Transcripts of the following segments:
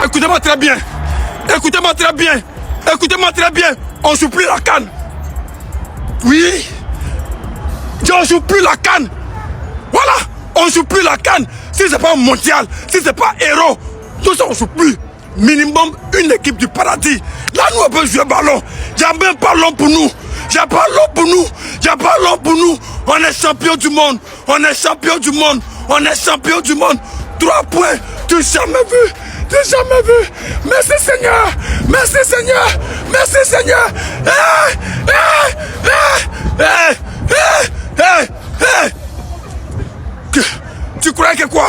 Écoutez-moi très bien. Écoutez-moi très bien. Écoutez-moi très bien. On joue plus la CAN. Oui. On joue plus la CAN. Voilà. On joue plus la CAN. Si c'est pas mondial, si c'est pas héros, tout ça on joue plus. Minimum une équipe du paradis. Là nous on peut jouer ballon. Il n'y a même pas l'homme pour nous. Il n'y a pas l'homme pour nous. Il n'y a pas l'homme pour nous. On est champion du monde. On est champion du monde. On est champion du monde. 3 points. Tu n'as jamais vu. Tu n'as jamais vu. Merci Seigneur. Merci Seigneur. Merci Seigneur. Tu croyais que quoi?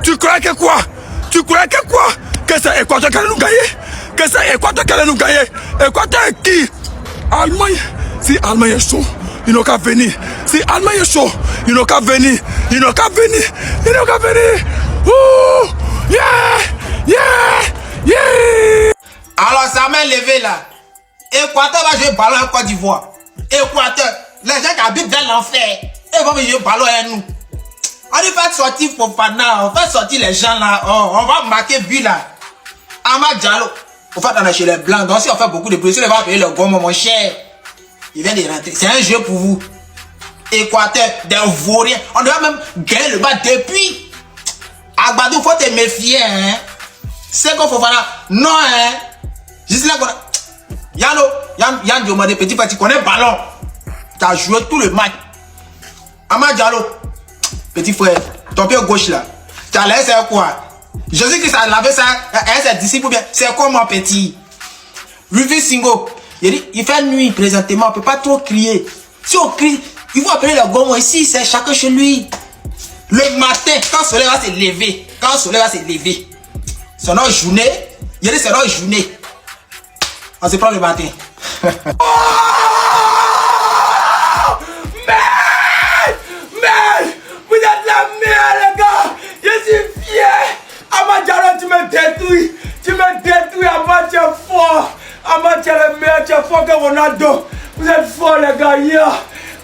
Tu croyais que quoi? Tu croyais que quoi? Que c'est Équateur qui allait nous gagner? Que c'est Équateur qui allait nous gagner? Équateur qui? Allemagne. Si Allemagne est chaud, ils n'ont qu'à venir. Si Allemagne est chaud, ils n'ont qu'à venir. Ils n'ont qu'à venir. Ils n'ont qu'à venir. Ouh! Yeah! Yeah! Yeah! Alors ça m'a levé là. Équateur va jouer ballon en Côte d'Ivoire. Équateur, les gens qui habitent dans l'enfer, ils vont jouer ballon à nous. On va sortir Fofana, on va sortir les gens là, on va marquer but là. Amad Diallo, on va dans chez les blancs, donc si on fait beaucoup de bruit, on va payer le gros mon cher. Il vient de rentrer, c'est un jeu pour vous. Équateur, des vauriens, on doit même gagner le bas depuis. Agbadou, faut te méfier, hein. C'est qu'on Fofana, non, hein. Juste là, Yann Diomande, petit, connaît ballon. Tu as joué tout le match. Amad Diallo. Petit frère, ton pied gauche là, tu as l'air c'est quoi? Jésus-Christ a lavé ça, ses disciples bien, c'est quoi mon petit? Rufus Singo, il dit, il fait nuit présentement, on ne peut pas trop crier. Si on crie, il faut appeler le gomme ici, c'est chacun chez lui. Le matin, quand le soleil va se lever, c'est notre journée, il dit c'est notre journée. On se prend le matin. Vous êtes la meilleure, les gars. Je suis fier. Amad Diallo, tu me détruis. Tu me détruis. Amad, tu es fort. Amad, tu es le meilleur. Tu es fort que Ronaldo. Vous êtes forts, les gars. Yeah.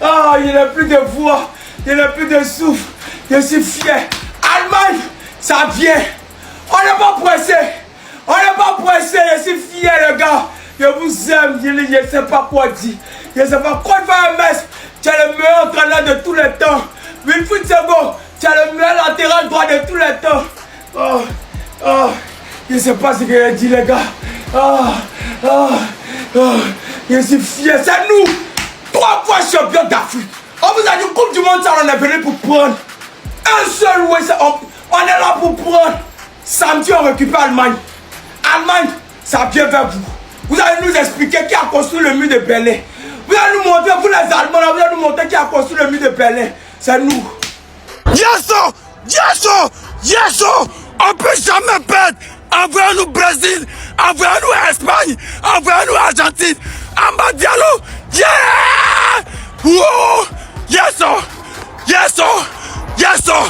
Ah, il n'y a plus de voix. Il n'y a plus de souffle. Je suis fier. Allemagne, ça vient. On n'est pas pressé. On n'est pas pressé. Je suis fier, les gars. Je vous aime. Je ne sais pas quoi dire. Je ne sais pas quoi faire, Metz. Tu es le meilleur entraîneur de tous les temps. Wilfried Zaha, tu es le meilleur latéral droit de tous les temps. Je ne sais pas ce que j'ai dit, les gars. Je suis fier. C'est nous, 3 fois champions d'Afrique. On vous a dit Coupe du Monde, ça on est venu pour prendre. Un seul, ouais, on est là pour prendre. Samedi, on récupère Allemagne. Allemagne, ça vient vers vous. Vous allez nous expliquer qui a construit le mur de Berlin. Vous allez nous montrer, vous les Allemands, vous allez nous montrer qui a construit le mur de Berlin. C'est nous. Yes, sir! Yes, sir! Yes, sir! On peut jamais perdre. Envoyez-nous Brésil, envoyez-nous Espagne, envoyez-nous Argentine. Amad Diallo, yeah! Whoa! Yes, sir! Yes, sir! Yes, sir!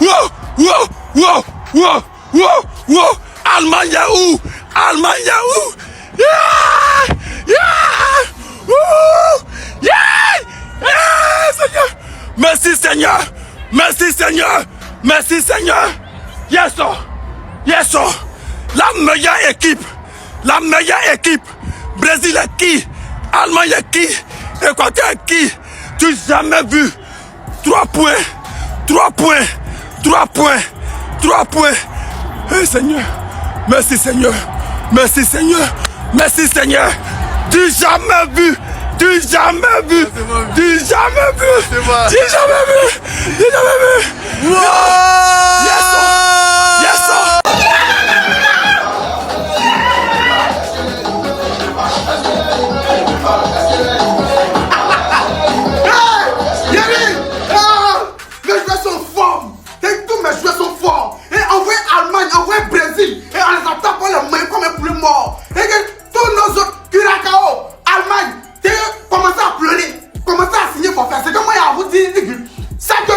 Whoa! Whoa! Whoa! Whoa! Whoa! Whoa! Allemagne, où? Allemagne, où? Yeah! Merci Seigneur. Merci Seigneur. Yes, sir. Yes, sir. La meilleure équipe. La meilleure équipe. Brésil est qui? Allemagne est qui? Équateur est qui? Tu n'as jamais vu. 3 points. 3 points. 3 points. 3 points. Eh Seigneur. Merci Seigneur. Merci Seigneur. Merci Seigneur. Tu jamais vu. Tu jamais vu. Tu jamais vu. Tu jamais vu. Tu jamais vu. Wow! Yes, sir. Yes, sir. Brésil et on les attaque pour les mains comme un poulet mort. Et que tous nos autres, Curacao, Allemagne, commencent à pleurer, commencent à signer pour faire. C'est comme moi, je vous dis, c'est que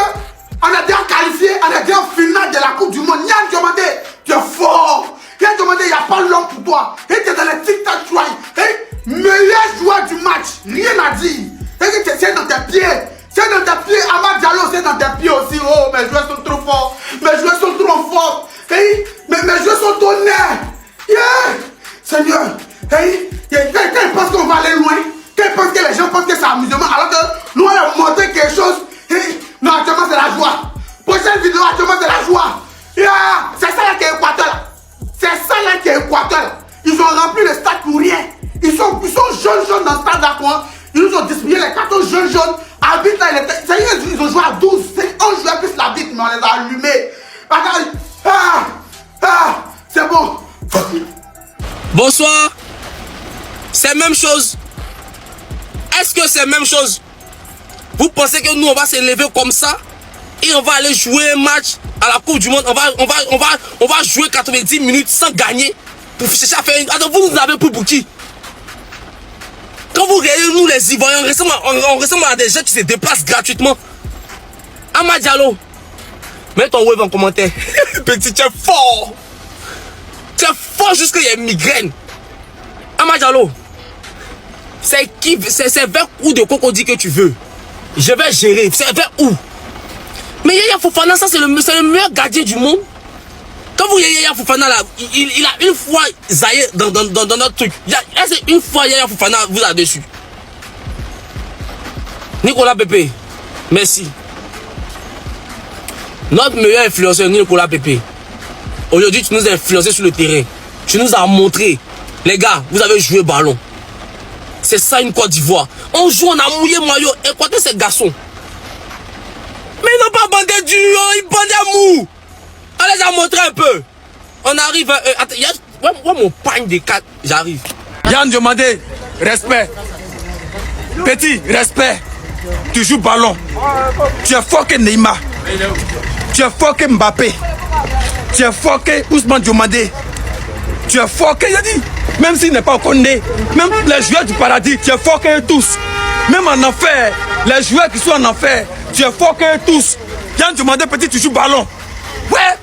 on est déjà qualifié à la grande finale de la Coupe du Monde. Yann Diomandé, tu es fort. Yann Diomandé, il n'y a pas l'homme pour toi. Et tu es dans les tic-tac try. Et meilleur joueur du match, rien à dire. Et que c'est dans tes pieds. C'est dans tes pieds. Amad Diallo, c'est dans tes pieds aussi. Oh, mes joueurs sont trop forts. Mes joueurs sont trop forts. Hey, mes jeux sont honnêtes. Yeah. Seigneur, hey, quand ils pensent qu'on va aller loin, quand ils pensent que les gens pensent que c'est amusement, alors que nous allons montrer quelque chose. Hey, non, actuellement c'est la joie. Prochaine vidéo, actuellement c'est la joie. Yeah. C'est ça là qui est Équateur. C'est ça là qui est Équateur. Ils ont rempli le stade pour rien. Ils sont jeunes dans le stade là quoi. Ils nous ont distribué les cartons jeunes. Arbitre là, ils ont joué à 12. C'est 11 joueurs plus l'arbitre, mais on les a allumés. C'est bon. Bonsoir. C'est la même chose. Est-ce que c'est la même chose? Vous pensez que nous on va s'élever comme ça et on va aller jouer un match à la Coupe du Monde? On va jouer 90 minutes sans gagner pour chercher à faire une... Attends, vous nous avez pris pour qui? Quand vous regardez nous les Ivoiriens, on ressemble à des gens qui se déplacent gratuitement. Amad Diallo, mets ton wave en commentaire. Petit, tu es fort. Tu es fort jusqu'à y a une migraine. Amad Diallo, c'est vers où de Cocody que tu veux. Je vais gérer. C'est vers où? Mais Yaya Fofana, ça c'est le meilleur gardien du monde. Quand vous voyez Yaya Fofana là, il a une fois zaillé dans notre truc. Une fois Yaya Fofana vous a dessus. Nicolas Pepe, merci. Notre meilleur influenceur, Nicolas Pepe. Aujourd'hui, tu nous as influencé sur le terrain. Tu nous as montré. Les gars, vous avez joué ballon. C'est ça une Côte d'Ivoire. On joue, on a mouillé maillot. Écoutez ces garçons. Mais ils n'ont pas bandé dur, ils bandaient mou. On les a montré un peu. On arrive. Attends, ouais, mon pagne de 4, j'arrive. Yann Diomandé, respect. Petit, respect. Tu joues ballon. Tu es fort que Neymar. Tu es fort que Mbappé. Tu es fort que Ousmane Diomandé. Tu es fort que Yadi. Même s'il n'est pas au Condé, même les joueurs du paradis, tu es fort que tous. Même en enfer, les joueurs qui sont en enfer, tu es fort que tous. Yann Diomandé, petit, tu joues ballon. Ouais.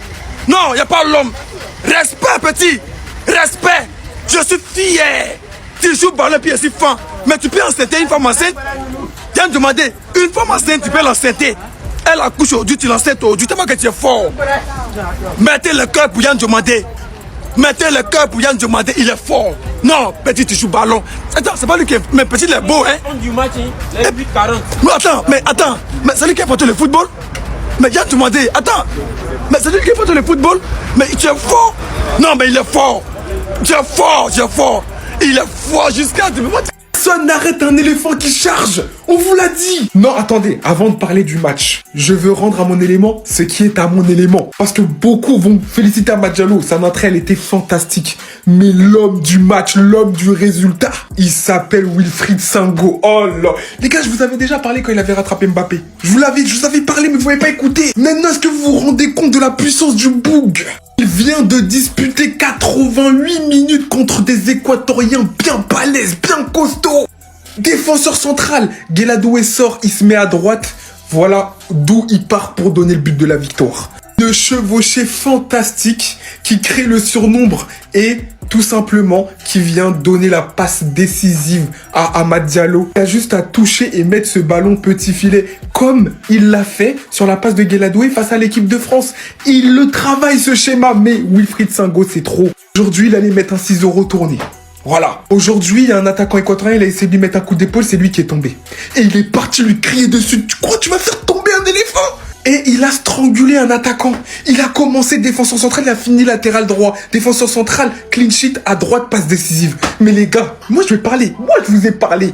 Non, il n'y a pas l'homme. Respect, petit. Respect. Je suis fier. Tu joues ballon puis aussi fan. Mais tu peux enceinter une femme enceinte. Yann Diomandé, une femme enceinte, tu peux l'enceinter. Elle accouche aujourd'hui, tu l'enceintes aujourd'hui. Tellement que tu es fort. Mettez le cœur pour Yann Diomandé. Mettez le cœur pour Yann Diomandé, il est fort. Non, petit, tu joues ballon. Attends, c'est pas lui qui est... Mais petit, il est beau, hein. Du match, il est 8-40. Mais attends. Mais c'est lui qui a porté le football. Mais Yann Diomandé, attends. Mais c'est lui qui a porté le football. Mais tu es fort. Non, mais il est fort. Tu es fort, tu es fort. Il est fort jusqu'à... Personne n'arrête un éléphant qui charge. On vous l'a dit. Non, attendez, avant de parler du match, je veux rendre à mon élément ce qui est à mon élément. Parce que beaucoup vont féliciter Amad Diallo. Sa entrée, elle était fantastique. Mais l'homme du match, l'homme du résultat, il s'appelle Wilfried Sango. Oh là. Les gars, je vous avais déjà parlé quand il avait rattrapé Mbappé. Je vous avais parlé, mais vous n'avez pas écouté. Maintenant, est-ce que vous vous rendez compte de la puissance du boug? Il vient de disputer 88 minutes contre des Équatoriens bien balèzes, bien costauds. Défenseur central, Gueladoué sort, il se met à droite. Voilà d'où il part pour donner le but de la victoire. Une le chevauché fantastique qui crée le surnombre et tout simplement qui vient donner la passe décisive à Amad Diallo. Il a juste à toucher et mettre ce ballon petit filet comme il l'a fait sur la passe de Guelladoué face à l'équipe de France. Il le travaille ce schéma, mais Wilfried Singo c'est trop. Aujourd'hui il allait mettre un ciseau retourné. Voilà. Aujourd'hui, il y a un attaquant équatorien, il a essayé de lui mettre un coup d'épaule, c'est lui qui est tombé. Et il est parti lui crier dessus. Tu crois que tu vas faire tomber un éléphant? Et il a strangulé un attaquant. Il a commencé défenseur central, il a fini latéral droit. Défenseur central, clean sheet, à droite, passe décisive. Mais les gars, moi je vais parler. Moi je vous ai parlé.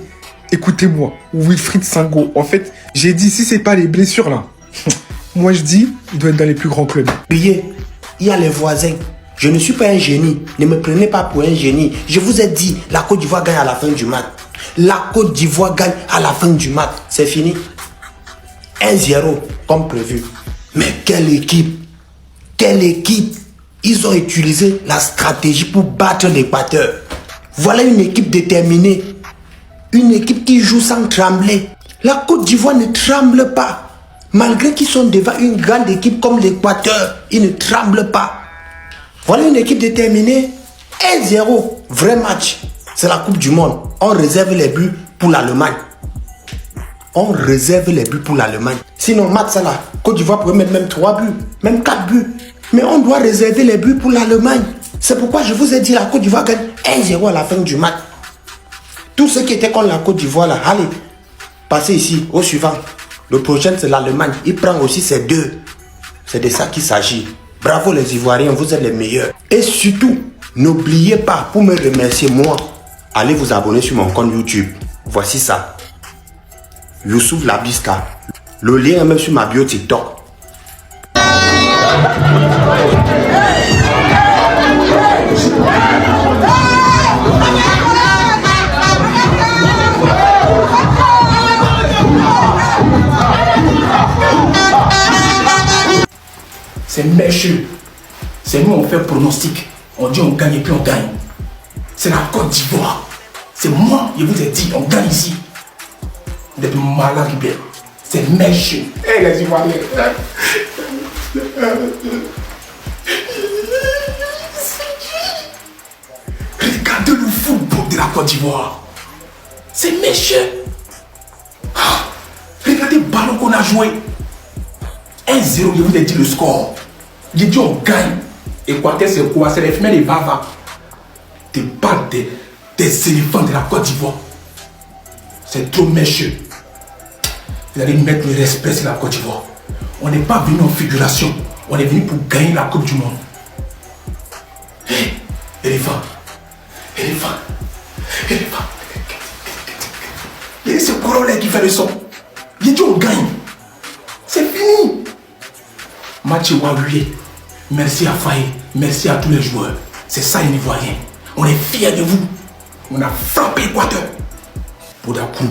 Écoutez-moi, Wilfried Singo. En fait, j'ai dit si c'est pas les blessures là. Moi je dis, il doit être dans les plus grands clubs. Il y a les voisins. Je ne suis pas un génie. Ne me prenez pas pour un génie. Je vous ai dit, la Côte d'Ivoire gagne à la fin du match. La Côte d'Ivoire gagne à la fin du match. C'est fini. 1-0, comme prévu. Mais quelle équipe! Quelle équipe! Ils ont utilisé la stratégie pour battre l'Équateur. Voilà une équipe déterminée. Une équipe qui joue sans trembler. La Côte d'Ivoire ne tremble pas. Malgré qu'ils sont devant une grande équipe comme l'Équateur, ils ne tremblent pas. Voilà une équipe déterminée. 1-0, vrai match. C'est la Coupe du Monde. On réserve les buts pour l'Allemagne. On réserve les buts pour l'Allemagne. Sinon, match là, Côte d'Ivoire pourrait mettre même 3 buts, même 4 buts. Mais on doit réserver les buts pour l'Allemagne. C'est pourquoi je vous ai dit la Côte d'Ivoire gagne 1-0 à la fin du match. Tous ceux qui étaient contre la Côte d'Ivoire là, allez, passez ici, au suivant. Le prochain c'est l'Allemagne. Il prend aussi ces deux. C'est de ça qu'il s'agit. Bravo les Ivoiriens, vous êtes les meilleurs. Et surtout, n'oubliez pas, pour me remercier moi, allez vous abonner sur mon compte YouTube. Voici ça. Youssouf Labiska. Le lien est même sur ma bio TikTok. C'est mécheux. C'est nous, on fait pronostic. On dit on gagne et puis on gagne. C'est la Côte d'Ivoire. C'est moi, je vous ai dit, on gagne ici. Vous êtes malade, bien. C'est mécheux. Eh les Ivoiriens. Regardez le football de la Côte d'Ivoire. C'est mécheux. Regardez le ballon qu'on a joué. 1-0, je vous ai dit le score. J'ai dit on gagne. Équateur, c'est quoi? C'est les femelles des Bava. Des balles des éléphants de la Côte d'Ivoire. C'est trop mécheux. Vous allez mettre le respect sur la Côte d'Ivoire. On n'est pas venu en figuration. On est venu pour gagner la Coupe du Monde. Hé, éléphant. Éléphant. Éléphant. Il y a ce gros-là qui fait le son. J'ai dit on gagne. C'est fini. Mathieu Waouye, merci à Faye, merci à tous les joueurs. C'est ça les Ivoiriens. On est fiers de vous. On a frappé l'Équateur. Pour d'un coup.